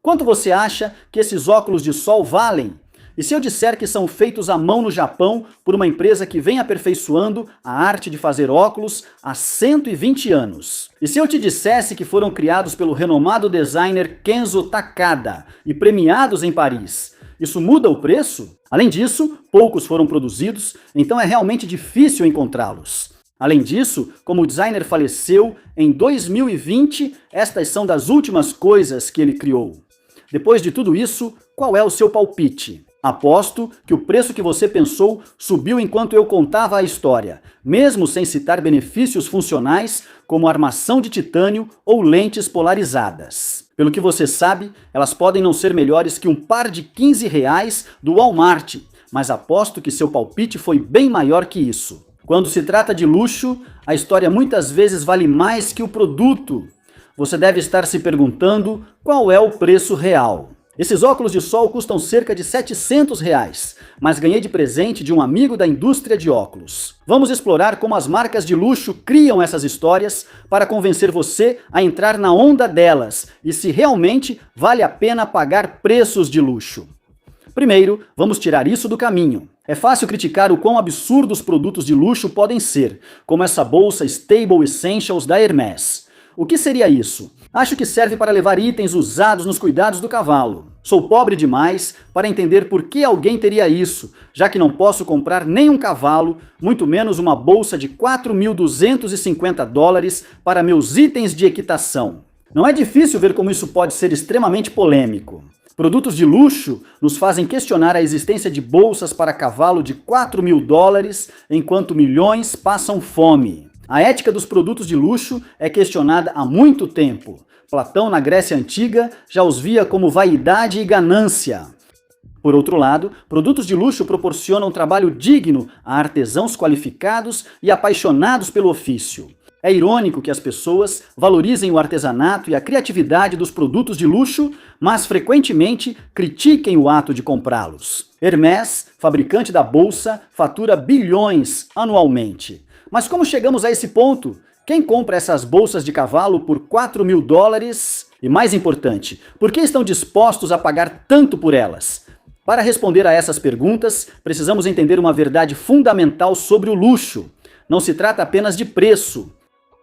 Quanto você acha que esses óculos de sol valem? E se eu disser que são feitos à mão no Japão por uma empresa que vem aperfeiçoando a arte de fazer óculos há 120 anos? E se eu te dissesse que foram criados pelo renomado designer Kenzo Takada e premiados em Paris? Isso muda o preço? Além disso, poucos foram produzidos, então é realmente difícil encontrá-los. Além disso, como o designer faleceu em 2020, estas são das últimas coisas que ele criou. Depois de tudo isso, qual é o seu palpite? Aposto que o preço que você pensou subiu enquanto eu contava a história, mesmo sem citar benefícios funcionais como armação de titânio ou lentes polarizadas. Pelo que você sabe, elas podem não ser melhores que um par de R$ 15 do Walmart, mas aposto que seu palpite foi bem maior que isso. Quando se trata de luxo, a história muitas vezes vale mais que o produto. Você deve estar se perguntando qual é o preço real. Esses óculos de sol custam cerca de R$ 700, mas ganhei de presente de um amigo da indústria de óculos. Vamos explorar como as marcas de luxo criam essas histórias para convencer você a entrar na onda delas e se realmente vale a pena pagar preços de luxo. Primeiro, vamos tirar isso do caminho. É fácil criticar o quão absurdos produtos de luxo podem ser, como essa bolsa Stable Essentials da Hermès. O que seria isso? Acho que serve para levar itens usados nos cuidados do cavalo. Sou pobre demais para entender por que alguém teria isso, já que não posso comprar nem um cavalo, muito menos uma bolsa de $4.250 para meus itens de equitação. Não é difícil ver como isso pode ser extremamente polêmico. Produtos de luxo nos fazem questionar a existência de bolsas para cavalo de $4.000, enquanto milhões passam fome. A ética dos produtos de luxo é questionada há muito tempo. Platão, na Grécia Antiga, já os via como vaidade e ganância. Por outro lado, produtos de luxo proporcionam trabalho digno a artesãos qualificados e apaixonados pelo ofício. É irônico que as pessoas valorizem o artesanato e a criatividade dos produtos de luxo, mas frequentemente critiquem o ato de comprá-los. Hermès, fabricante da bolsa, fatura bilhões anualmente. Mas como chegamos a esse ponto? Quem compra essas bolsas de cavalo por $4.000? E mais importante, por que estão dispostos a pagar tanto por elas? Para responder a essas perguntas, precisamos entender uma verdade fundamental sobre o luxo. Não se trata apenas de preço.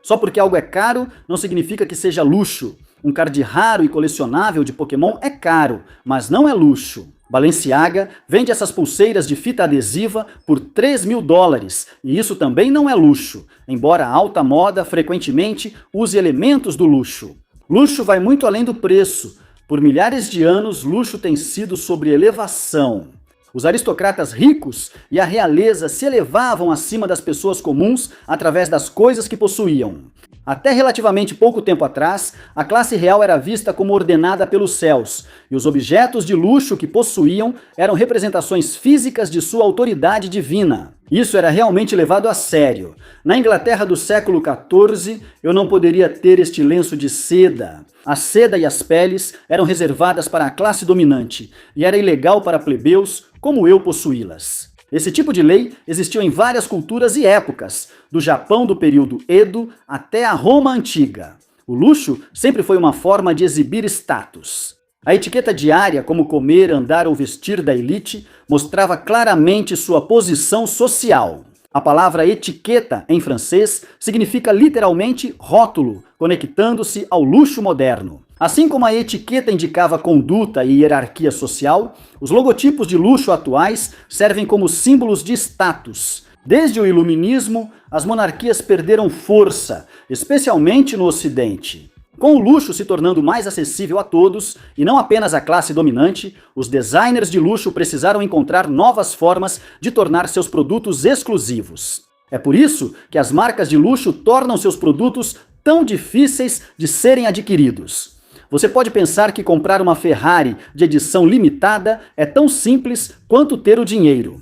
Só porque algo é caro, não significa que seja luxo. Um card raro e colecionável de Pokémon é caro, mas não é luxo. Balenciaga vende essas pulseiras de fita adesiva por $3.000, e isso também não é luxo, embora a alta moda frequentemente use elementos do luxo. Luxo vai muito além do preço. Por milhares de anos, luxo tem sido sobre elevação. Os aristocratas ricos e a realeza se elevavam acima das pessoas comuns através das coisas que possuíam. Até relativamente pouco tempo atrás, a classe real era vista como ordenada pelos céus, e os objetos de luxo que possuíam eram representações físicas de sua autoridade divina. Isso era realmente levado a sério. Na Inglaterra do século XIV, eu não poderia ter este lenço de seda. A seda e as peles eram reservadas para a classe dominante, e era ilegal para plebeus como eu possuí-las. Esse tipo de lei existiu em várias culturas e épocas, do Japão do período Edo até a Roma antiga. O luxo sempre foi uma forma de exibir status. A etiqueta diária, como comer, andar ou vestir da elite, mostrava claramente sua posição social. A palavra etiqueta, em francês, significa literalmente rótulo, conectando-se ao luxo moderno. Assim como a etiqueta indicava conduta e hierarquia social, os logotipos de luxo atuais servem como símbolos de status. Desde o Iluminismo, as monarquias perderam força, especialmente no Ocidente. Com o luxo se tornando mais acessível a todos, e não apenas à classe dominante, os designers de luxo precisaram encontrar novas formas de tornar seus produtos exclusivos. É por isso que as marcas de luxo tornam seus produtos tão difíceis de serem adquiridos. Você pode pensar que comprar uma Ferrari de edição limitada é tão simples quanto ter o dinheiro.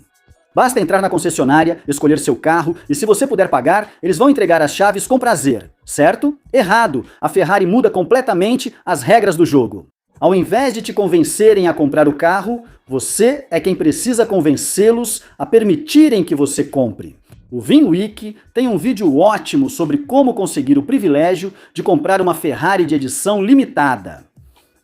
Basta entrar na concessionária, escolher seu carro e, se você puder pagar, eles vão entregar as chaves com prazer, certo? Errado! A Ferrari muda completamente as regras do jogo. Ao invés de te convencerem a comprar o carro, você é quem precisa convencê-los a permitirem que você compre. O VinWiki tem um vídeo ótimo sobre como conseguir o privilégio de comprar uma Ferrari de edição limitada.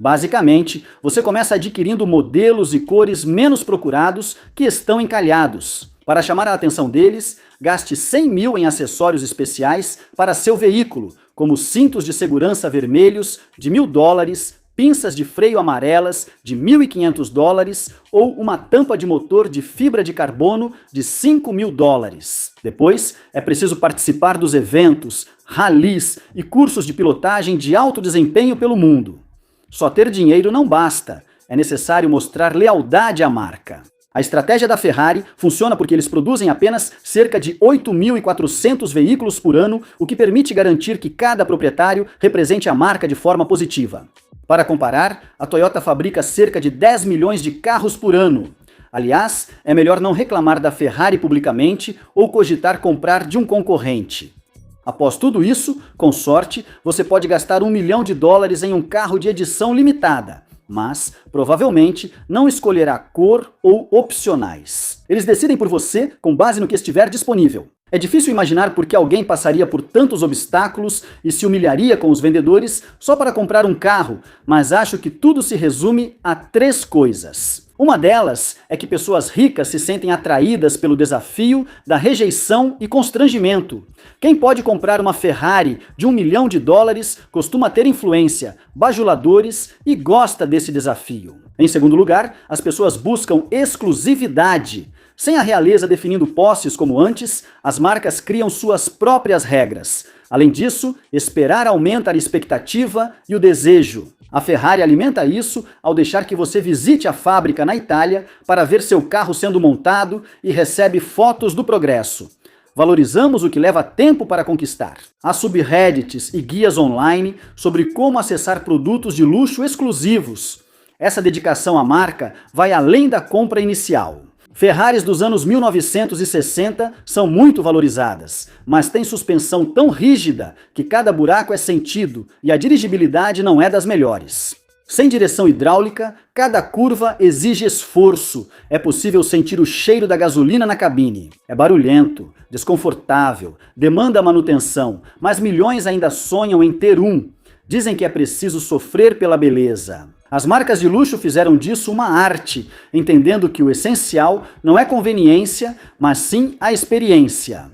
Basicamente, você começa adquirindo modelos e cores menos procurados que estão encalhados. Para chamar a atenção deles, gaste 100 mil em acessórios especiais para seu veículo, como cintos de segurança vermelhos de $1.000, pinças de freio amarelas de $1.500 ou uma tampa de motor de fibra de carbono de $5.000. Depois, é preciso participar dos eventos, ralis e cursos de pilotagem de alto desempenho pelo mundo. Só ter dinheiro não basta, é necessário mostrar lealdade à marca. A estratégia da Ferrari funciona porque eles produzem apenas cerca de 8.400 veículos por ano, o que permite garantir que cada proprietário represente a marca de forma positiva. Para comparar, a Toyota fabrica cerca de 10 milhões de carros por ano. Aliás, é melhor não reclamar da Ferrari publicamente ou cogitar comprar de um concorrente. Após tudo isso, com sorte, você pode gastar $1 milhão em um carro de edição limitada, mas provavelmente não escolherá cor ou opcionais. Eles decidem por você com base no que estiver disponível. É difícil imaginar por que alguém passaria por tantos obstáculos e se humilharia com os vendedores só para comprar um carro, mas acho que tudo se resume a 3 coisas. Uma delas é que pessoas ricas se sentem atraídas pelo desafio da rejeição e constrangimento. Quem pode comprar uma Ferrari de $1 milhão costuma ter influência, bajuladores e gosta desse desafio. Em segundo lugar, as pessoas buscam exclusividade. Sem a realeza definindo posses como antes, as marcas criam suas próprias regras. Além disso, esperar aumenta a expectativa e o desejo. A Ferrari alimenta isso ao deixar que você visite a fábrica na Itália para ver seu carro sendo montado e recebe fotos do progresso. Valorizamos o que leva tempo para conquistar. Há subreddits e guias online sobre como acessar produtos de luxo exclusivos. Essa dedicação à marca vai além da compra inicial. Ferraris dos anos 1960 são muito valorizadas, mas têm suspensão tão rígida que cada buraco é sentido e a dirigibilidade não é das melhores. Sem direção hidráulica, cada curva exige esforço. É possível sentir o cheiro da gasolina na cabine. É barulhento, desconfortável, demanda manutenção, mas milhões ainda sonham em ter um. Dizem que é preciso sofrer pela beleza. As marcas de luxo fizeram disso uma arte, entendendo que o essencial não é conveniência, mas sim a experiência.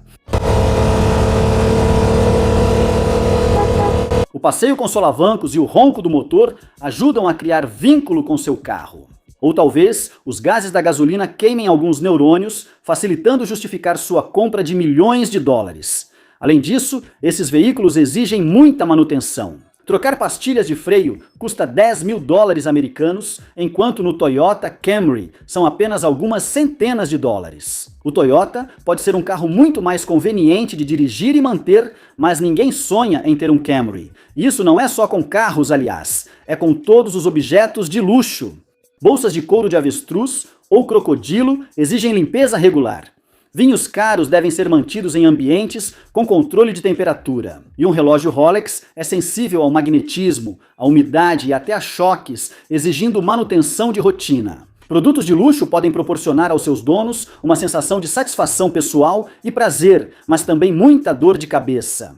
O passeio com solavancos e o ronco do motor ajudam a criar vínculo com seu carro. Ou talvez os gases da gasolina queimem alguns neurônios, facilitando justificar sua compra de milhões de dólares. Além disso, esses veículos exigem muita manutenção. Trocar pastilhas de freio custa $10 mil americanos, enquanto no Toyota Camry são apenas algumas centenas de dólares. O Toyota pode ser um carro muito mais conveniente de dirigir e manter, mas ninguém sonha em ter um Camry. Isso não é só com carros, aliás, é com todos os objetos de luxo. Bolsas de couro de avestruz ou crocodilo exigem limpeza regular. Vinhos caros devem ser mantidos em ambientes com controle de temperatura. E um relógio Rolex é sensível ao magnetismo, à umidade e até a choques, exigindo manutenção de rotina. Produtos de luxo podem proporcionar aos seus donos uma sensação de satisfação pessoal e prazer, mas também muita dor de cabeça.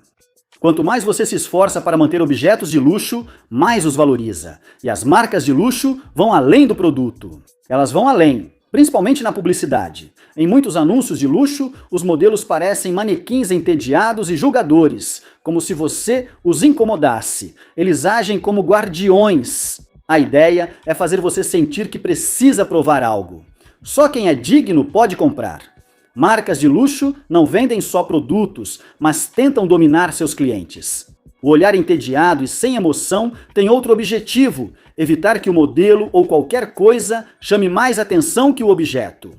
Quanto mais você se esforça para manter objetos de luxo, mais os valoriza. E as marcas de luxo vão além do produto. Elas vão além, principalmente na publicidade. Em muitos anúncios de luxo, os modelos parecem manequins entediados e julgadores, como se você os incomodasse. Eles agem como guardiões. A ideia é fazer você sentir que precisa provar algo. Só quem é digno pode comprar. Marcas de luxo não vendem só produtos, mas tentam dominar seus clientes. O olhar entediado e sem emoção tem outro objetivo: evitar que o modelo ou qualquer coisa chame mais atenção que o objeto.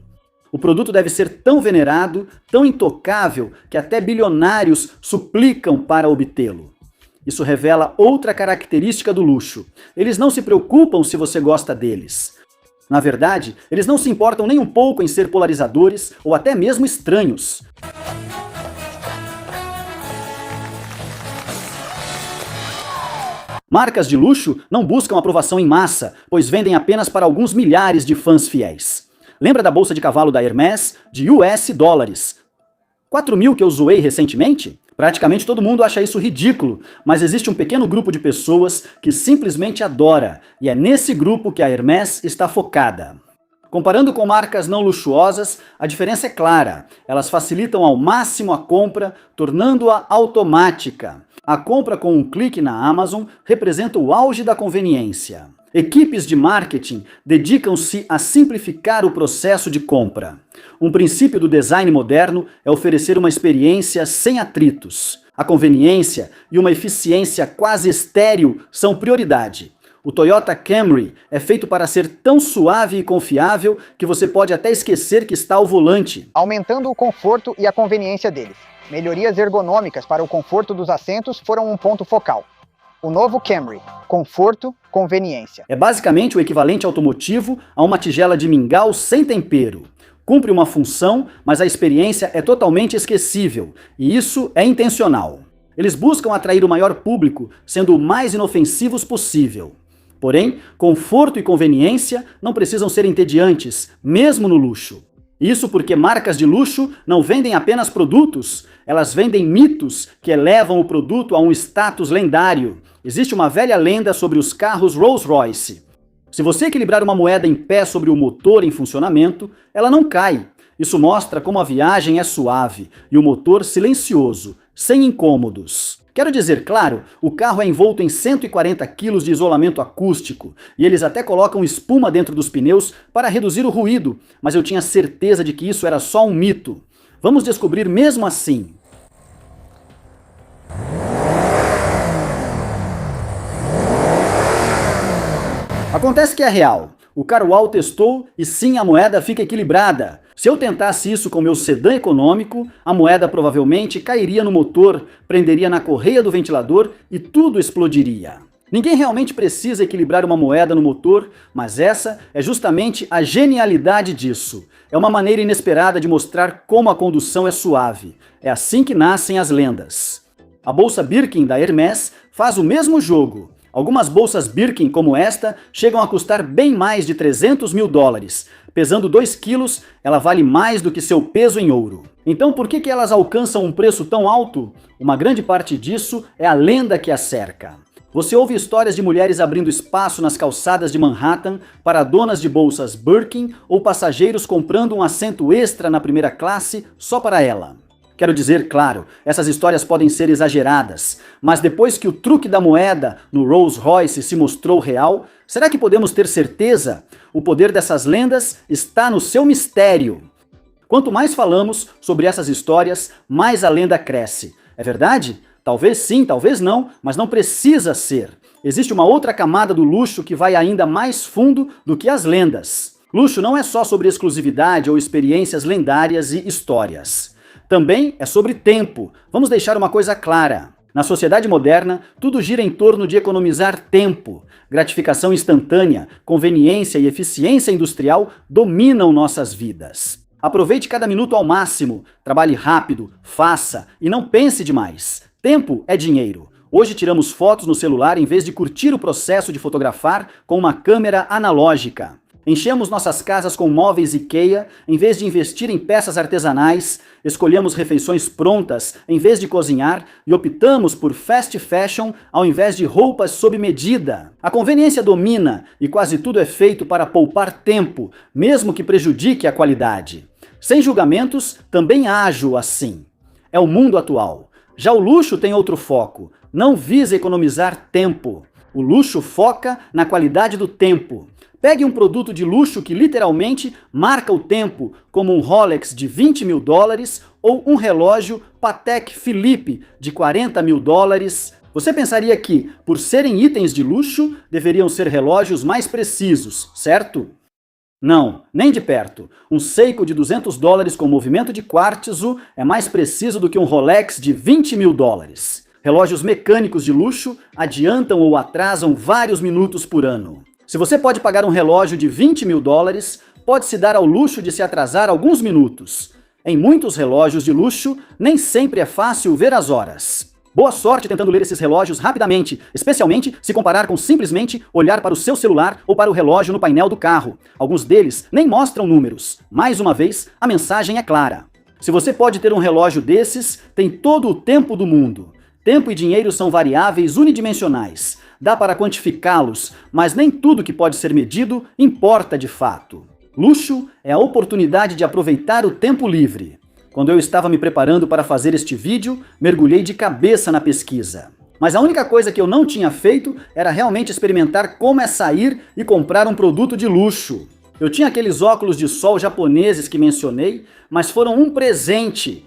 O produto deve ser tão venerado, tão intocável, que até bilionários suplicam para obtê-lo. Isso revela outra característica do luxo. Eles não se preocupam se você gosta deles. Na verdade, eles não se importam nem um pouco em ser polarizadores ou até mesmo estranhos. Marcas de luxo não buscam aprovação em massa, pois vendem apenas para alguns milhares de fãs fiéis. Lembra da bolsa de cavalo da Hermès de US dólares? 4 mil que eu zoei recentemente? Praticamente todo mundo acha isso ridículo, mas existe um pequeno grupo de pessoas que simplesmente adora, e é nesse grupo que a Hermès está focada. Comparando com marcas não luxuosas, a diferença é clara. Elas facilitam ao máximo a compra, tornando-a automática. A compra com um clique na Amazon representa o auge da conveniência. Equipes de marketing dedicam-se a simplificar o processo de compra. Um princípio do design moderno é oferecer uma experiência sem atritos. A conveniência e uma eficiência quase estéril são prioridade. O Toyota Camry é feito para ser tão suave e confiável que você pode até esquecer que está ao volante, aumentando o conforto e a conveniência deles. Melhorias ergonômicas para o conforto dos assentos foram um ponto focal. O novo Camry, conforto, conveniência. É basicamente o equivalente automotivo a uma tigela de mingau sem tempero. Cumpre uma função, mas a experiência é totalmente esquecível, e isso é intencional. Eles buscam atrair o maior público, sendo o mais inofensivos possível. Porém, conforto e conveniência não precisam ser entediantes, mesmo no luxo. Isso porque marcas de luxo não vendem apenas produtos, elas vendem mitos que elevam o produto a um status lendário. Existe uma velha lenda sobre os carros Rolls-Royce. Se você equilibrar uma moeda em pé sobre o motor em funcionamento, ela não cai. Isso mostra como a viagem é suave e o motor silencioso, sem incômodos. Quero dizer, claro, o carro é envolto em 140 kg de isolamento acústico e eles até colocam espuma dentro dos pneus para reduzir o ruído, mas eu tinha certeza de que isso era só um mito. Vamos descobrir mesmo assim. Acontece que é real. O Carual testou e sim, a moeda fica equilibrada. Se eu tentasse isso com meu sedã econômico, a moeda provavelmente cairia no motor, prenderia na correia do ventilador e tudo explodiria. Ninguém realmente precisa equilibrar uma moeda no motor, mas essa é justamente a genialidade disso. É uma maneira inesperada de mostrar como a condução é suave. É assim que nascem as lendas. A bolsa Birkin da Hermès faz o mesmo jogo. Algumas bolsas Birkin como esta chegam a custar bem mais de 300 mil dólares. Pesando 2 quilos, ela vale mais do que seu peso em ouro. Então por que elas alcançam um preço tão alto? Uma grande parte disso é a lenda que a cerca. Você ouve histórias de mulheres abrindo espaço nas calçadas de Manhattan para donas de bolsas Birkin ou passageiros comprando um assento extra na primeira classe só para ela. Quero dizer, claro, essas histórias podem ser exageradas, mas depois que o truque da moeda no Rolls-Royce se mostrou real, será que podemos ter certeza? O poder dessas lendas está no seu mistério. Quanto mais falamos sobre essas histórias, mais a lenda cresce. É verdade? Talvez sim, talvez não, mas não precisa ser. Existe uma outra camada do luxo que vai ainda mais fundo do que as lendas. Luxo não é só sobre exclusividade ou experiências lendárias e histórias. Também é sobre tempo. Vamos deixar uma coisa clara. Na sociedade moderna, tudo gira em torno de economizar tempo. Gratificação instantânea, conveniência e eficiência industrial dominam nossas vidas. Aproveite cada minuto ao máximo, trabalhe rápido, faça e não pense demais. Tempo é dinheiro. Hoje tiramos fotos no celular em vez de curtir o processo de fotografar com uma câmera analógica. Enchemos nossas casas com móveis IKEA em vez de investir em peças artesanais, escolhemos refeições prontas em vez de cozinhar e optamos por fast fashion ao invés de roupas sob medida. A conveniência domina e quase tudo é feito para poupar tempo, mesmo que prejudique a qualidade. Sem julgamentos, também ajo assim. É o mundo atual. Já o luxo tem outro foco. Não visa economizar tempo. O luxo foca na qualidade do tempo. Pegue um produto de luxo que literalmente marca o tempo, como um Rolex de 20 mil dólares ou um relógio Patek Philippe de 40 mil dólares. Você pensaria que, por serem itens de luxo, deveriam ser relógios mais precisos, certo? Não, nem de perto. Um Seiko de 200 dólares com movimento de quartzo é mais preciso do que um Rolex de 20 mil dólares. Relógios mecânicos de luxo adiantam ou atrasam vários minutos por ano. Se você pode pagar um relógio de 20 mil dólares, pode se dar ao luxo de se atrasar alguns minutos. Em muitos relógios de luxo, nem sempre é fácil ver as horas. Boa sorte tentando ler esses relógios rapidamente, especialmente se comparar com simplesmente olhar para o seu celular ou para o relógio no painel do carro. Alguns deles nem mostram números. Mais uma vez, a mensagem é clara. Se você pode ter um relógio desses, tem todo o tempo do mundo. Tempo e dinheiro são variáveis unidimensionais. Dá para quantificá-los, mas nem tudo que pode ser medido importa de fato. Luxo é a oportunidade de aproveitar o tempo livre. Quando eu estava me preparando para fazer este vídeo, mergulhei de cabeça na pesquisa. Mas a única coisa que eu não tinha feito era realmente experimentar como é sair e comprar um produto de luxo. Eu tinha aqueles óculos de sol japoneses que mencionei, mas foram um presente.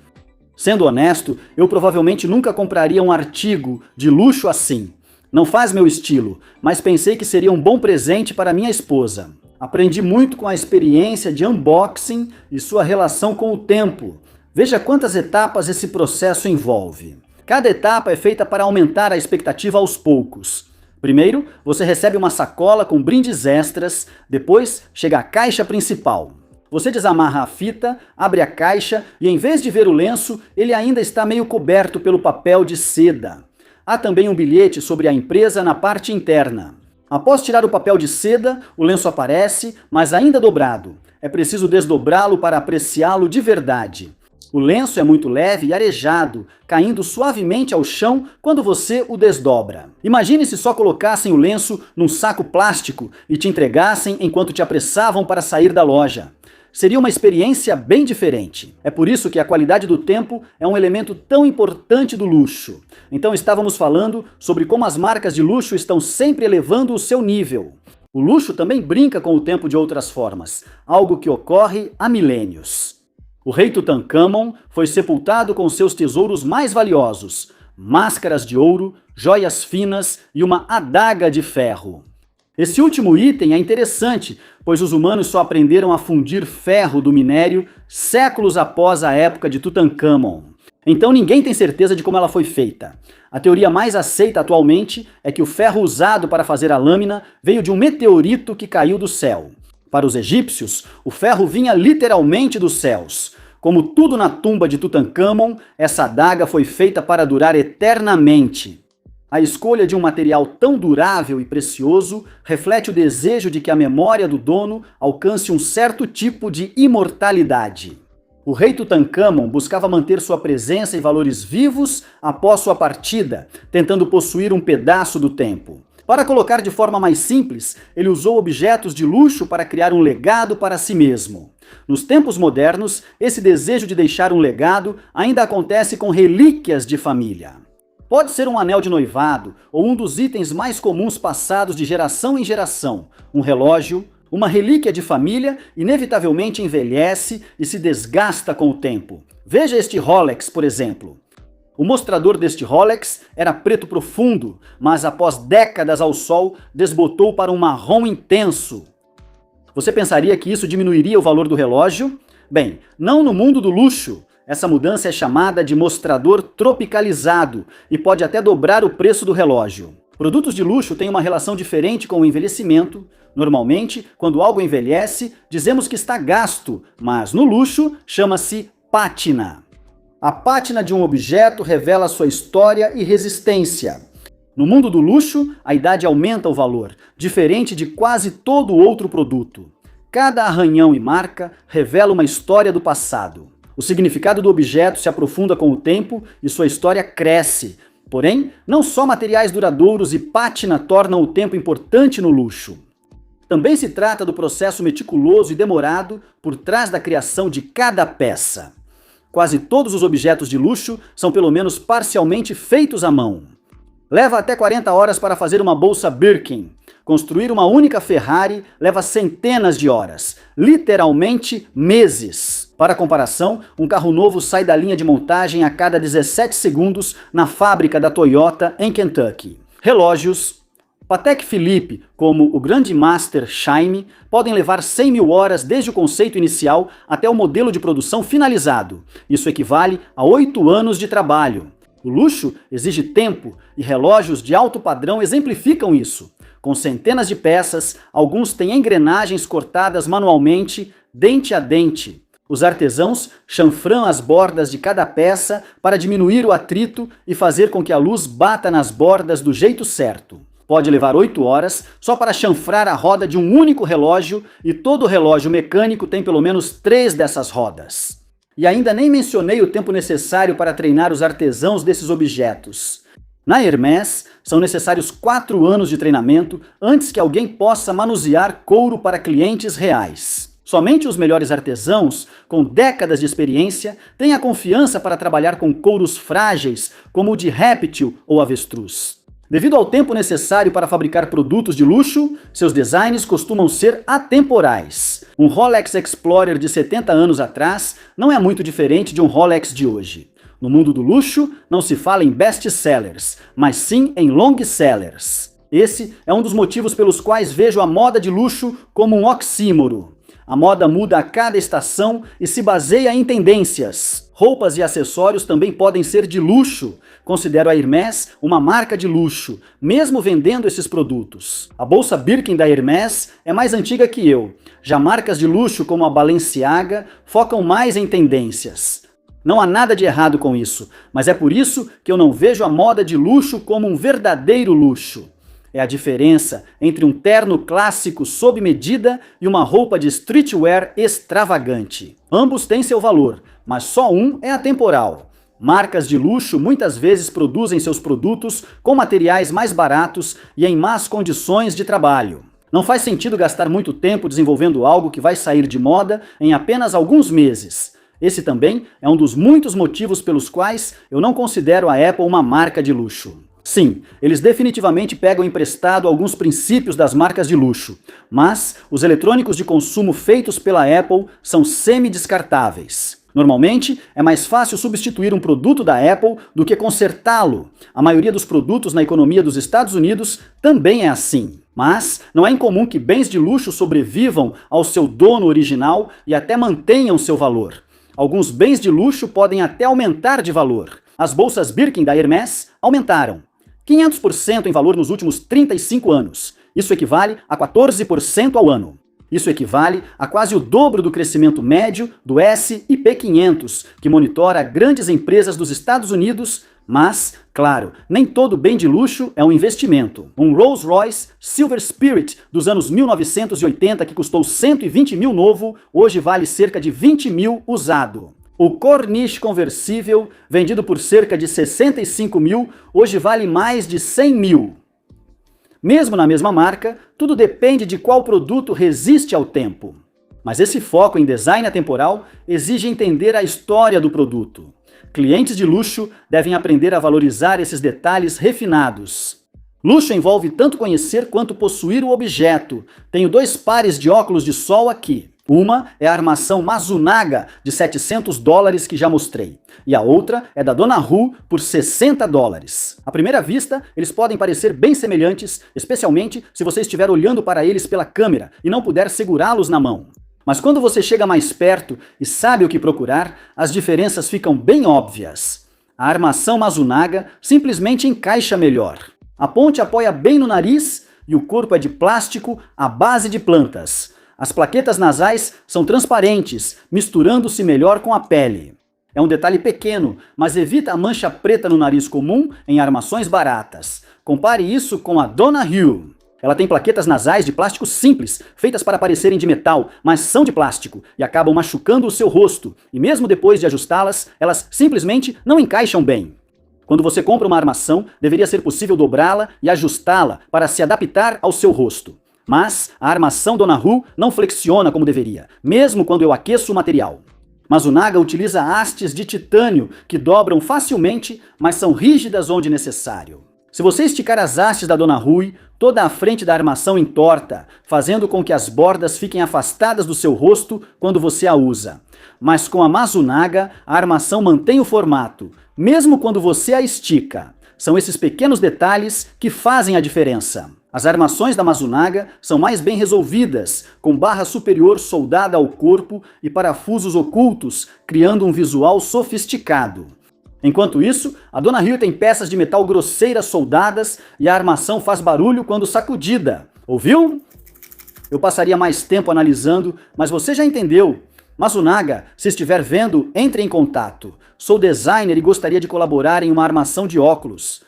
Sendo honesto, eu provavelmente nunca compraria um artigo de luxo assim. Não faz meu estilo, mas pensei que seria um bom presente para minha esposa. Aprendi muito com a experiência de unboxing e sua relação com o tempo. Veja quantas etapas esse processo envolve. Cada etapa é feita para aumentar a expectativa aos poucos. Primeiro, você recebe uma sacola com brindes extras, depois chega a caixa principal. Você desamarra a fita, abre a caixa e em vez de ver o lenço, ele ainda está meio coberto pelo papel de seda. Há também um bilhete sobre a empresa na parte interna. Após tirar o papel de seda, o lenço aparece, mas ainda dobrado. É preciso desdobrá-lo para apreciá-lo de verdade. O lenço é muito leve e arejado, caindo suavemente ao chão quando você o desdobra. Imagine se só colocassem o lenço num saco plástico e te entregassem enquanto te apressavam para sair da loja. Seria uma experiência bem diferente. É por isso que a qualidade do tempo é um elemento tão importante do luxo. Então estávamos falando sobre como as marcas de luxo estão sempre elevando o seu nível. O luxo também brinca com o tempo de outras formas, algo que ocorre há milênios. O rei Tutankhamon foi sepultado com seus tesouros mais valiosos, máscaras de ouro, joias finas e uma adaga de ferro. Esse último item é interessante, pois os humanos só aprenderam a fundir ferro do minério séculos após a época de Tutankhamon. Então ninguém tem certeza de como ela foi feita. A teoria mais aceita atualmente é que o ferro usado para fazer a lâmina veio de um meteorito que caiu do céu. Para os egípcios, o ferro vinha literalmente dos céus. Como tudo na tumba de Tutankhamon, essa adaga foi feita para durar eternamente. A escolha de um material tão durável e precioso reflete o desejo de que a memória do dono alcance um certo tipo de imortalidade. O rei Tutankhamon buscava manter sua presença e valores vivos após sua partida, tentando possuir um pedaço do tempo. Para colocar de forma mais simples, ele usou objetos de luxo para criar um legado para si mesmo. Nos tempos modernos, esse desejo de deixar um legado ainda acontece com relíquias de família. Pode ser um anel de noivado ou um dos itens mais comuns passados de geração em geração, um relógio. Uma relíquia de família inevitavelmente envelhece e se desgasta com o tempo. Veja este Rolex, por exemplo. O mostrador deste Rolex era preto profundo, mas após décadas ao sol, desbotou para um marrom intenso. Você pensaria que isso diminuiria o valor do relógio? Bem, não no mundo do luxo. Essa mudança é chamada de mostrador tropicalizado e pode até dobrar o preço do relógio. Produtos de luxo têm uma relação diferente com o envelhecimento. Normalmente, quando algo envelhece, dizemos que está gasto, mas no luxo chama-se pátina. A pátina de um objeto revela sua história e resistência. No mundo do luxo, a idade aumenta o valor, diferente de quase todo outro produto. Cada arranhão e marca revela uma história do passado. O significado do objeto se aprofunda com o tempo e sua história cresce. Porém, não só materiais duradouros e pátina tornam o tempo importante no luxo. Também se trata do processo meticuloso e demorado por trás da criação de cada peça. Quase todos os objetos de luxo são pelo menos parcialmente feitos à mão. Leva até 40 horas para fazer uma bolsa Birkin. Construir uma única Ferrari leva centenas de horas, literalmente meses. Para comparação, um carro novo sai da linha de montagem a cada 17 segundos na fábrica da Toyota em Kentucky. Relógios. Patek Philippe, como o Grandmaster Chime, podem levar 100 mil horas desde o conceito inicial até o modelo de produção finalizado. Isso equivale a 8 anos de trabalho. O luxo exige tempo e relógios de alto padrão exemplificam isso. Com centenas de peças, alguns têm engrenagens cortadas manualmente, dente a dente. Os artesãos chanfram as bordas de cada peça para diminuir o atrito e fazer com que a luz bata nas bordas do jeito certo. Pode levar 8 horas só para chanfrar a roda de um único relógio e todo relógio mecânico tem pelo menos 3 dessas rodas. E ainda nem mencionei o tempo necessário para treinar os artesãos desses objetos. Na Hermès, são necessários 4 anos de treinamento antes que alguém possa manusear couro para clientes reais. Somente os melhores artesãos, com décadas de experiência, têm a confiança para trabalhar com couros frágeis, como o de réptil ou avestruz. Devido ao tempo necessário para fabricar produtos de luxo, seus designs costumam ser atemporais. Um Rolex Explorer de 70 anos atrás não é muito diferente de um Rolex de hoje. No mundo do luxo, não se fala em best-sellers, mas sim em long-sellers. Esse é um dos motivos pelos quais vejo a moda de luxo como um oxímoro. A moda muda a cada estação e se baseia em tendências. Roupas e acessórios também podem ser de luxo. Considero a Hermès uma marca de luxo, mesmo vendendo esses produtos. A bolsa Birkin da Hermès é mais antiga que eu. Já marcas de luxo como a Balenciaga focam mais em tendências. Não há nada de errado com isso, mas é por isso que eu não vejo a moda de luxo como um verdadeiro luxo. É a diferença entre um terno clássico sob medida e uma roupa de streetwear extravagante. Ambos têm seu valor, mas só um é atemporal. Marcas de luxo muitas vezes produzem seus produtos com materiais mais baratos e em más condições de trabalho. Não faz sentido gastar muito tempo desenvolvendo algo que vai sair de moda em apenas alguns meses. Esse também é um dos muitos motivos pelos quais eu não considero a Apple uma marca de luxo. Sim, eles definitivamente pegam emprestado alguns princípios das marcas de luxo, mas os eletrônicos de consumo feitos pela Apple são semi-descartáveis. Normalmente, é mais fácil substituir um produto da Apple do que consertá-lo. A maioria dos produtos na economia dos Estados Unidos também é assim. Mas não é incomum que bens de luxo sobrevivam ao seu dono original e até mantenham seu valor. Alguns bens de luxo podem até aumentar de valor. As bolsas Birkin da Hermès aumentaram 500% em valor nos últimos 35 anos. Isso equivale a 14% ao ano. Isso equivale a quase o dobro do crescimento médio do S&P 500, que monitora grandes empresas dos Estados Unidos, mas, claro, nem todo bem de luxo é um investimento. Um Rolls-Royce Silver Spirit dos anos 1980, que custou 120 mil novo, hoje vale cerca de 20 mil usado. O Corniche conversível, vendido por cerca de 65 mil, hoje vale mais de 100 mil. Mesmo na mesma marca, tudo depende de qual produto resiste ao tempo. Mas esse foco em design atemporal exige entender a história do produto. Clientes de luxo devem aprender a valorizar esses detalhes refinados. Luxo envolve tanto conhecer quanto possuir o objeto. Tenho 2 pares de óculos de sol aqui. Uma é a armação Masunaga de $700 que já mostrei, e a outra é da Dona Hu por $60. À primeira vista, eles podem parecer bem semelhantes, especialmente se você estiver olhando para eles pela câmera e não puder segurá-los na mão. Mas quando você chega mais perto e sabe o que procurar, as diferenças ficam bem óbvias. A armação Masunaga simplesmente encaixa melhor. A ponte apoia bem no nariz e o corpo é de plástico à base de plantas. As plaquetas nasais são transparentes, misturando-se melhor com a pele. É um detalhe pequeno, mas evita a mancha preta no nariz comum em armações baratas. Compare isso com a Dona Hu. Ela tem plaquetas nasais de plástico simples, feitas para parecerem de metal, mas são de plástico e acabam machucando o seu rosto. E mesmo depois de ajustá-las, elas simplesmente não encaixam bem. Quando você compra uma armação, deveria ser possível dobrá-la e ajustá-la para se adaptar ao seu rosto. Mas a armação Dona Hu não flexiona como deveria, mesmo quando eu aqueço o material. Masunaga utiliza hastes de titânio que dobram facilmente, mas são rígidas onde necessário. Se você esticar as hastes da Dona Hu, toda a frente da armação entorta, fazendo com que as bordas fiquem afastadas do seu rosto quando você a usa. Mas com a Masunaga, a armação mantém o formato, mesmo quando você a estica. São esses pequenos detalhes que fazem a diferença. As armações da Masunaga são mais bem resolvidas, com barra superior soldada ao corpo e parafusos ocultos, criando um visual sofisticado. Enquanto isso, a Dona Hu tem peças de metal grosseiras soldadas e a armação faz barulho quando sacudida. Ouviu? Eu passaria mais tempo analisando, mas você já entendeu. Masunaga, se estiver vendo, entre em contato. Sou designer e gostaria de colaborar em uma armação de óculos.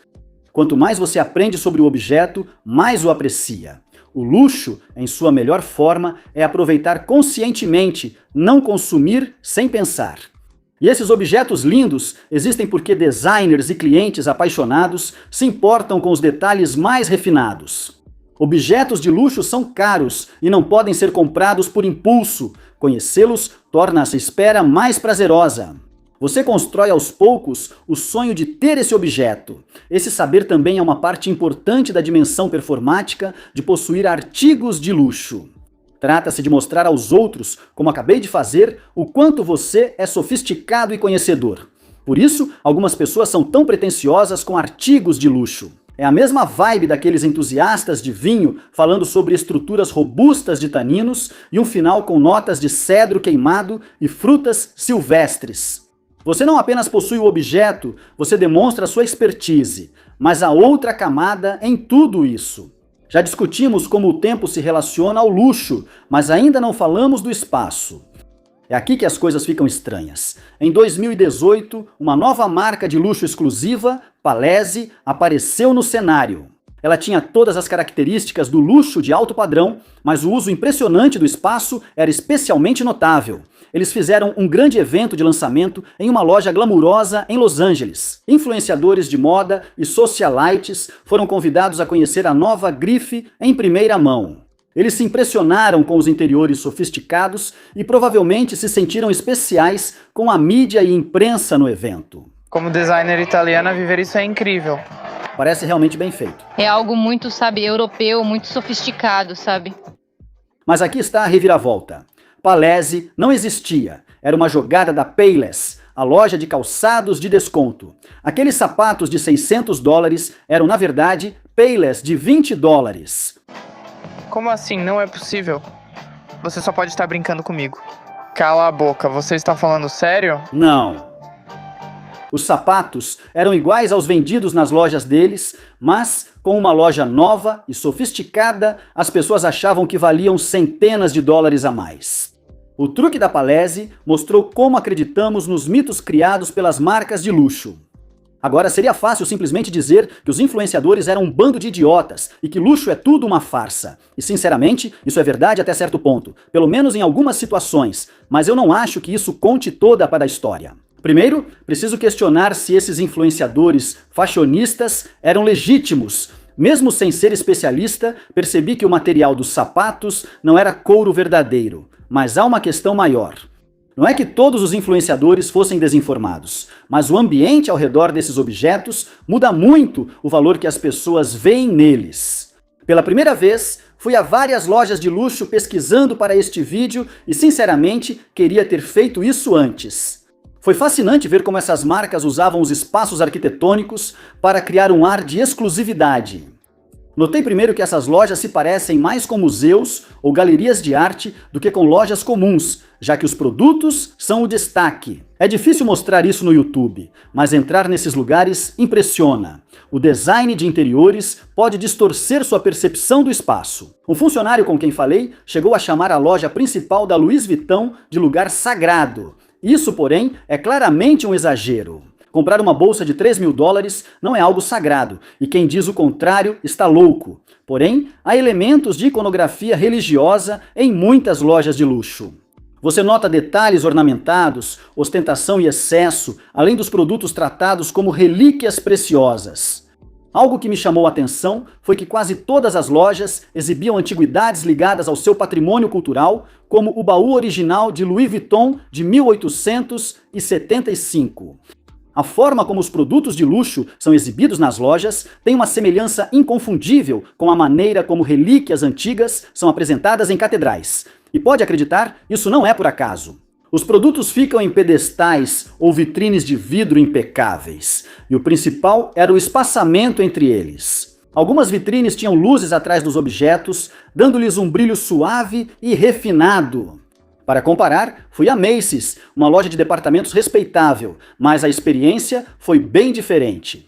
Quanto mais você aprende sobre o objeto, mais o aprecia. O luxo, em sua melhor forma, é aproveitar conscientemente, não consumir sem pensar. E esses objetos lindos existem porque designers e clientes apaixonados se importam com os detalhes mais refinados. Objetos de luxo são caros e não podem ser comprados por impulso. Conhecê-los torna essa espera mais prazerosa. Você constrói aos poucos o sonho de ter esse objeto. Esse saber também é uma parte importante da dimensão performática de possuir artigos de luxo. Trata-se de mostrar aos outros, como acabei de fazer, o quanto você é sofisticado e conhecedor. Por isso, algumas pessoas são tão pretensiosas com artigos de luxo. É a mesma vibe daqueles entusiastas de vinho falando sobre estruturas robustas de taninos e um final com notas de cedro queimado e frutas silvestres. Você não apenas possui o objeto, você demonstra sua expertise, mas há outra camada em tudo isso. Já discutimos como o tempo se relaciona ao luxo, mas ainda não falamos do espaço. É aqui que as coisas ficam estranhas. Em 2018, uma nova marca de luxo exclusiva, Palace, apareceu no cenário. Ela tinha todas as características do luxo de alto padrão, mas o uso impressionante do espaço era especialmente notável. Eles fizeram um grande evento de lançamento em uma loja glamurosa em Los Angeles. Influenciadores de moda e socialites foram convidados a conhecer a nova grife em primeira mão. Eles se impressionaram com os interiores sofisticados e provavelmente se sentiram especiais com a mídia e imprensa no evento. Como designer italiana, viver isso é incrível. Parece realmente bem feito. É algo muito, europeu, muito sofisticado, sabe? Mas aqui está a reviravolta. Palace não existia. Era uma jogada da Payless, a loja de calçados de desconto. Aqueles sapatos de $600 eram, na verdade, Payless de $20. Como assim? Não é possível. Você só pode estar brincando comigo. Cala a boca, você está falando sério? Não. Os sapatos eram iguais aos vendidos nas lojas deles, mas com uma loja nova e sofisticada, as pessoas achavam que valiam centenas de dólares a mais. O truque da Palace mostrou como acreditamos nos mitos criados pelas marcas de luxo. Agora, seria fácil simplesmente dizer que os influenciadores eram um bando de idiotas e que luxo é tudo uma farsa. E, sinceramente, isso é verdade até certo ponto, pelo menos em algumas situações, mas eu não acho que isso conte toda para a história. Primeiro, preciso questionar se esses influenciadores fashionistas eram legítimos. Mesmo sem ser especialista, percebi que o material dos sapatos não era couro verdadeiro. Mas há uma questão maior. Não é que todos os influenciadores fossem desinformados, mas o ambiente ao redor desses objetos muda muito o valor que as pessoas veem neles. Pela primeira vez, fui a várias lojas de luxo pesquisando para este vídeo e, sinceramente, queria ter feito isso antes. Foi fascinante ver como essas marcas usavam os espaços arquitetônicos para criar um ar de exclusividade. Notei primeiro que essas lojas se parecem mais com museus ou galerias de arte do que com lojas comuns, já que os produtos são o destaque. É difícil mostrar isso no YouTube, mas entrar nesses lugares impressiona. O design de interiores pode distorcer sua percepção do espaço. Um funcionário com quem falei chegou a chamar a loja principal da Louis Vuitton de lugar sagrado. Isso, porém, é claramente um exagero. Comprar uma bolsa de $3.000 não é algo sagrado, e quem diz o contrário está louco. Porém, há elementos de iconografia religiosa em muitas lojas de luxo. Você nota detalhes ornamentados, ostentação e excesso, além dos produtos tratados como relíquias preciosas. Algo que me chamou a atenção foi que quase todas as lojas exibiam antiguidades ligadas ao seu patrimônio cultural, como o baú original de Louis Vuitton de 1875. A forma como os produtos de luxo são exibidos nas lojas tem uma semelhança inconfundível com a maneira como relíquias antigas são apresentadas em catedrais. E pode acreditar, isso não é por acaso. Os produtos ficam em pedestais ou vitrines de vidro impecáveis, e o principal era o espaçamento entre eles. Algumas vitrines tinham luzes atrás dos objetos, dando-lhes um brilho suave e refinado. Para comparar, fui a Macy's, uma loja de departamentos respeitável, mas a experiência foi bem diferente.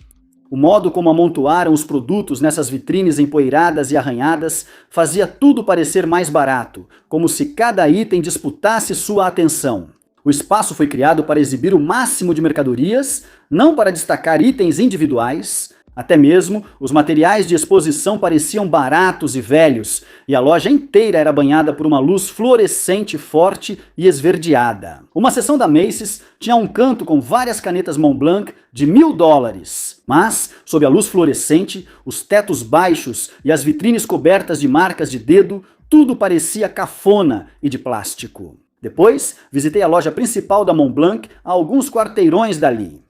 O modo como amontoaram os produtos nessas vitrines empoeiradas e arranhadas fazia tudo parecer mais barato, como se cada item disputasse sua atenção. O espaço foi criado para exibir o máximo de mercadorias, não para destacar itens individuais. Até mesmo os materiais de exposição pareciam baratos e velhos, e a loja inteira era banhada por uma luz fluorescente forte e esverdeada. Uma seção da Macy's tinha um canto com várias canetas Montblanc de $1.000, mas, sob a luz fluorescente, os tetos baixos e as vitrines cobertas de marcas de dedo, tudo parecia cafona e de plástico. Depois, visitei a loja principal da Montblanc a alguns quarteirões dali.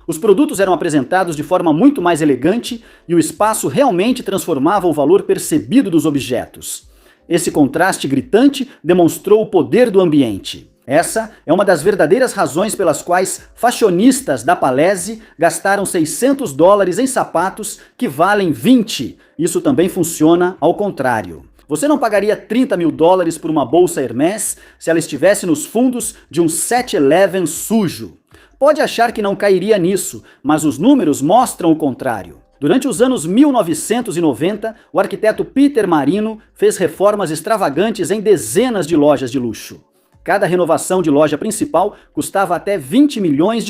Os produtos eram apresentados de forma muito mais elegante e o espaço realmente transformava o valor percebido dos objetos. Esse contraste gritante demonstrou o poder do ambiente. Essa é uma das verdadeiras razões pelas quais fashionistas da Palese gastaram $600 em sapatos que valem 20. Isso também funciona ao contrário. Você não pagaria $30.000 por uma bolsa Hermès se ela estivesse nos fundos de um 7-Eleven sujo. Pode achar que não cairia nisso, mas os números mostram o contrário. Durante os anos 1990, o arquiteto Peter Marino fez reformas extravagantes em dezenas de lojas de luxo. Cada renovação de loja principal custava até $20 milhões.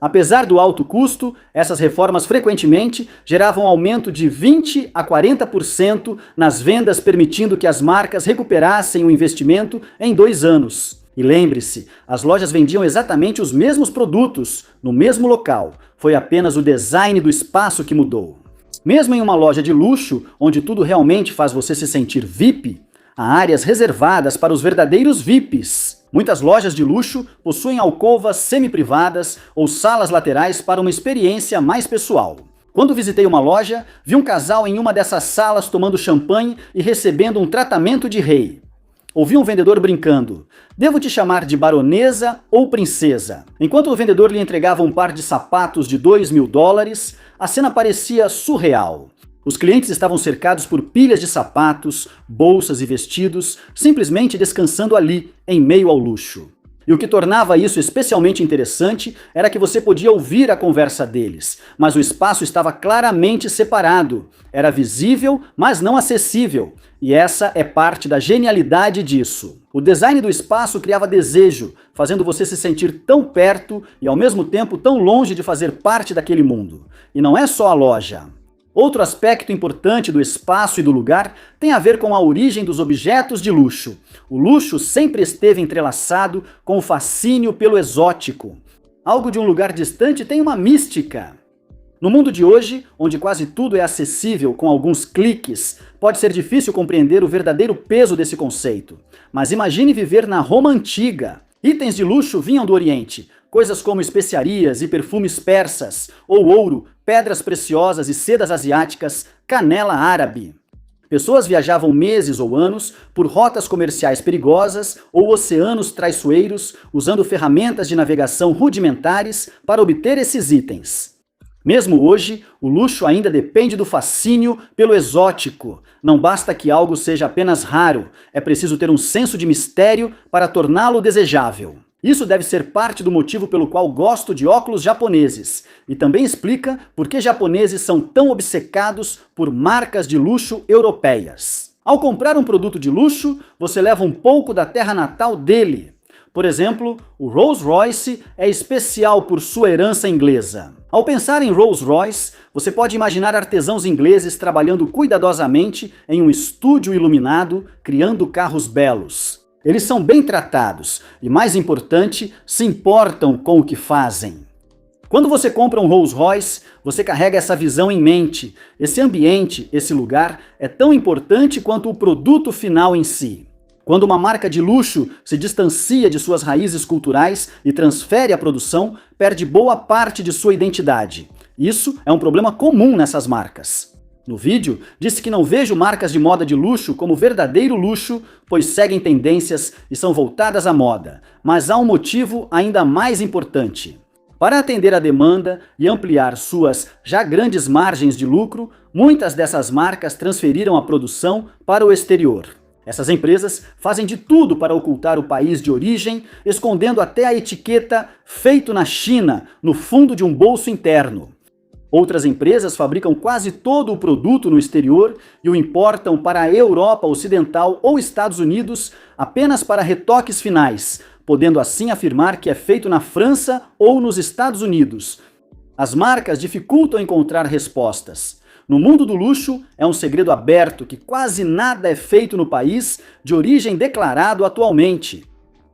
Apesar do alto custo, essas reformas frequentemente geravam aumento de 20% a 40% nas vendas, permitindo que as marcas recuperassem o investimento em 2 anos. E lembre-se, as lojas vendiam exatamente os mesmos produtos, no mesmo local. Foi apenas o design do espaço que mudou. Mesmo em uma loja de luxo, onde tudo realmente faz você se sentir VIP, há áreas reservadas para os verdadeiros VIPs. Muitas lojas de luxo possuem alcovas semi-privadas ou salas laterais para uma experiência mais pessoal. Quando visitei uma loja, vi um casal em uma dessas salas tomando champanhe e recebendo um tratamento de rei. Ouvi um vendedor brincando: "Devo te chamar de baronesa ou princesa?" Enquanto o vendedor lhe entregava um par de sapatos de $2.000, a cena parecia surreal. Os clientes estavam cercados por pilhas de sapatos, bolsas e vestidos, simplesmente descansando ali, em meio ao luxo. E o que tornava isso especialmente interessante era que você podia ouvir a conversa deles, mas o espaço estava claramente separado. Era visível, mas não acessível. E essa é parte da genialidade disso. O design do espaço criava desejo, fazendo você se sentir tão perto e ao mesmo tempo tão longe de fazer parte daquele mundo. E não é só a loja. Outro aspecto importante do espaço e do lugar tem a ver com a origem dos objetos de luxo. O luxo sempre esteve entrelaçado com o fascínio pelo exótico. Algo de um lugar distante tem uma mística. No mundo de hoje, onde quase tudo é acessível com alguns cliques, pode ser difícil compreender o verdadeiro peso desse conceito. Mas imagine viver na Roma Antiga. Itens de luxo vinham do Oriente, coisas como especiarias e perfumes persas, ou ouro, pedras preciosas e sedas asiáticas, canela árabe. Pessoas viajavam meses ou anos por rotas comerciais perigosas ou oceanos traiçoeiros, usando ferramentas de navegação rudimentares para obter esses itens. Mesmo hoje, o luxo ainda depende do fascínio pelo exótico. Não basta que algo seja apenas raro, é preciso ter um senso de mistério para torná-lo desejável. Isso deve ser parte do motivo pelo qual gosto de óculos japoneses, e também explica por que japoneses são tão obcecados por marcas de luxo europeias. Ao comprar um produto de luxo, você leva um pouco da terra natal dele. Por exemplo, o Rolls-Royce é especial por sua herança inglesa. Ao pensar em Rolls-Royce, você pode imaginar artesãos ingleses trabalhando cuidadosamente em um estúdio iluminado, criando carros belos. Eles são bem tratados e, mais importante, se importam com o que fazem. Quando você compra um Rolls-Royce, você carrega essa visão em mente. Esse ambiente, esse lugar, é tão importante quanto o produto final em si. Quando uma marca de luxo se distancia de suas raízes culturais e transfere a produção, perde boa parte de sua identidade. Isso é um problema comum nessas marcas. No vídeo, disse que não vejo marcas de moda de luxo como verdadeiro luxo, pois seguem tendências e são voltadas à moda. Mas há um motivo ainda mais importante. Para atender à demanda e ampliar suas já grandes margens de lucro, muitas dessas marcas transferiram a produção para o exterior. Essas empresas fazem de tudo para ocultar o país de origem, escondendo até a etiqueta "feito na China" no fundo de um bolso interno. Outras empresas fabricam quase todo o produto no exterior e o importam para a Europa Ocidental ou Estados Unidos apenas para retoques finais, podendo assim afirmar que é feito na França ou nos Estados Unidos. As marcas dificultam encontrar respostas. No mundo do luxo, é um segredo aberto que quase nada é feito no país de origem declarado atualmente.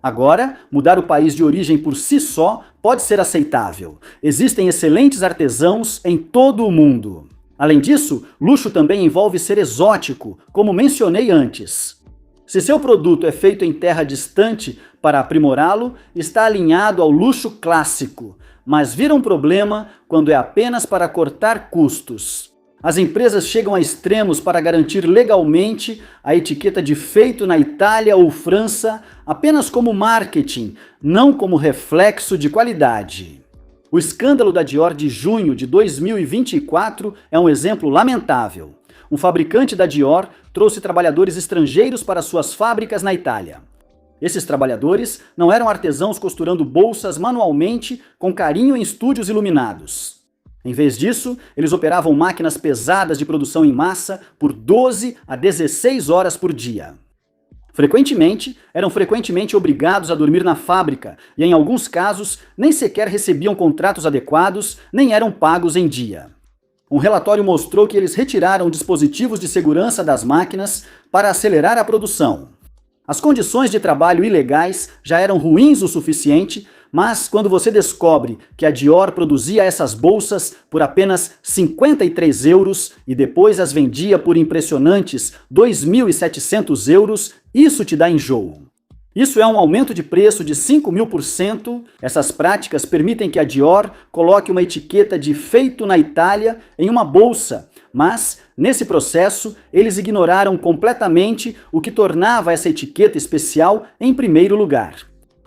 Agora, mudar o país de origem por si só pode ser aceitável. Existem excelentes artesãos em todo o mundo. Além disso, luxo também envolve ser exótico, como mencionei antes. Se seu produto é feito em terra distante, para aprimorá-lo, está alinhado ao luxo clássico, mas vira um problema quando é apenas para cortar custos. As empresas chegam a extremos para garantir legalmente a etiqueta de feito na Itália ou França apenas como marketing, não como reflexo de qualidade. O escândalo da Dior de junho de 2024 é um exemplo lamentável. Um fabricante da Dior trouxe trabalhadores estrangeiros para suas fábricas na Itália. Esses trabalhadores não eram artesãos costurando bolsas manualmente com carinho em estúdios iluminados. Em vez disso, eles operavam máquinas pesadas de produção em massa por 12 a 16 horas por dia. Eram frequentemente obrigados a dormir na fábrica e, em alguns casos, nem sequer recebiam contratos adequados, nem eram pagos em dia. Um relatório mostrou que eles retiraram dispositivos de segurança das máquinas para acelerar a produção. As condições de trabalho ilegais já eram ruins o suficiente, mas quando você descobre que a Dior produzia essas bolsas por apenas 53 euros e depois as vendia por impressionantes 2.700 euros, isso te dá enjoo. Isso é um aumento de preço de 5.000%. Essas práticas permitem que a Dior coloque uma etiqueta de feito na Itália em uma bolsa, mas, nesse processo, eles ignoraram completamente o que tornava essa etiqueta especial em primeiro lugar.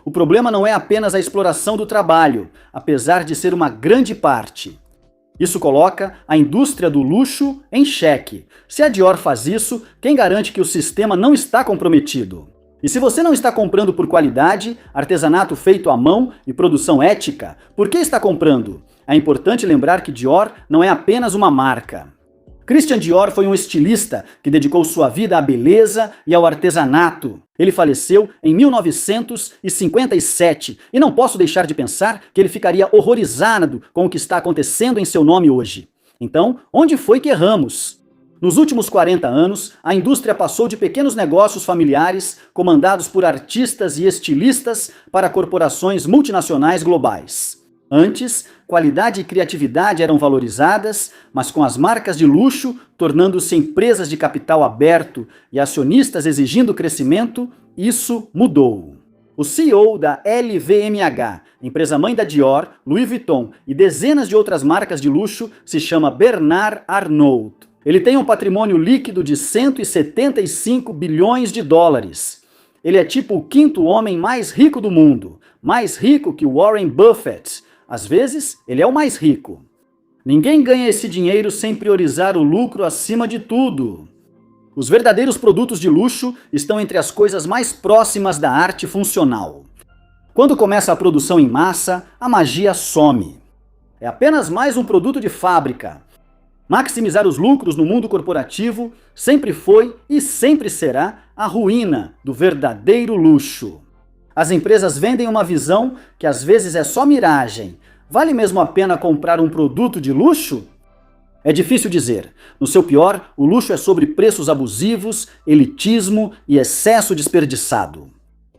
O problema não é apenas a exploração do trabalho, apesar de ser uma grande parte. Isso coloca a indústria do luxo em xeque. Se a Dior faz isso, quem garante que o sistema não está comprometido? E se você não está comprando por qualidade, artesanato feito à mão e produção ética, por que está comprando? É importante lembrar que Dior não é apenas uma marca. Christian Dior foi um estilista que dedicou sua vida à beleza e ao artesanato. Ele faleceu em 1957 e não posso deixar de pensar que ele ficaria horrorizado com o que está acontecendo em seu nome hoje. Então, onde foi que erramos? Nos últimos 40 anos, a indústria passou de pequenos negócios familiares comandados por artistas e estilistas para corporações multinacionais globais. Antes, qualidade e criatividade eram valorizadas, mas com as marcas de luxo tornando-se empresas de capital aberto e acionistas exigindo crescimento, isso mudou. O CEO da LVMH, empresa mãe da Dior, Louis Vuitton e dezenas de outras marcas de luxo, se chama Bernard Arnault. Ele tem um patrimônio líquido de 175 bilhões de dólares. Ele é tipo o quinto homem mais rico do mundo, mais rico que Warren Buffett. Às vezes, ele é o mais rico. Ninguém ganha esse dinheiro sem priorizar o lucro acima de tudo. Os verdadeiros produtos de luxo estão entre as coisas mais próximas da arte funcional. Quando começa a produção em massa, a magia some. É apenas mais um produto de fábrica. Maximizar os lucros no mundo corporativo sempre foi e sempre será a ruína do verdadeiro luxo. As empresas vendem uma visão que às vezes é só miragem. Vale mesmo a pena comprar um produto de luxo? É difícil dizer. No seu pior, o luxo é sobre preços abusivos, elitismo e excesso desperdiçado.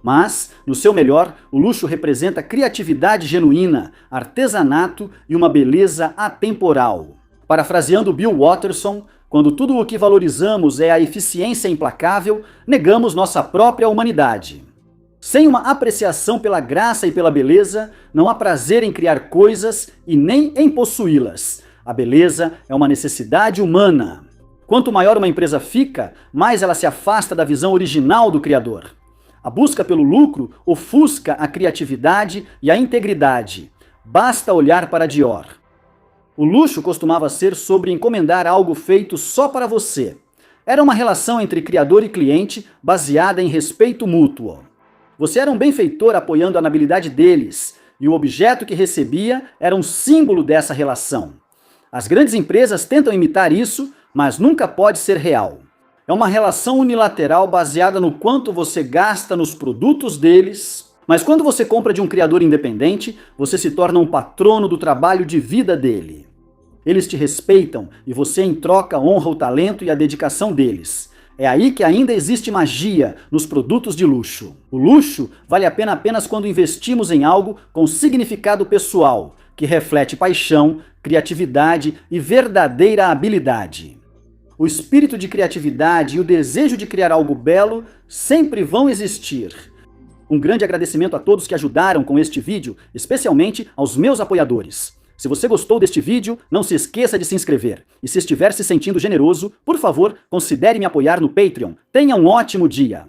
Mas, no seu melhor, o luxo representa criatividade genuína, artesanato e uma beleza atemporal. Parafraseando Bill Watterson, quando tudo o que valorizamos é a eficiência implacável, negamos nossa própria humanidade. Sem uma apreciação pela graça e pela beleza, não há prazer em criar coisas e nem em possuí-las. A beleza é uma necessidade humana. Quanto maior uma empresa fica, mais ela se afasta da visão original do Criador. A busca pelo lucro ofusca a criatividade e a integridade. Basta olhar para Dior. O luxo costumava ser sobre encomendar algo feito só para você. Era uma relação entre criador e cliente baseada em respeito mútuo. Você era um benfeitor apoiando a amabilidade deles, e o objeto que recebia era um símbolo dessa relação. As grandes empresas tentam imitar isso, mas nunca pode ser real. É uma relação unilateral baseada no quanto você gasta nos produtos deles Mas quando você compra de um criador independente, você se torna um patrono do trabalho de vida dele. Eles te respeitam e você, em troca, honra o talento e a dedicação deles. É aí que ainda existe magia nos produtos de luxo. O luxo vale a pena apenas quando investimos em algo com significado pessoal, que reflete paixão, criatividade e verdadeira habilidade. O espírito de criatividade e o desejo de criar algo belo sempre vão existir. Um grande agradecimento a todos que ajudaram com este vídeo, especialmente aos meus apoiadores. Se você gostou deste vídeo, não se esqueça de se inscrever. E se estiver se sentindo generoso, por favor, considere me apoiar no Patreon. Tenha um ótimo dia!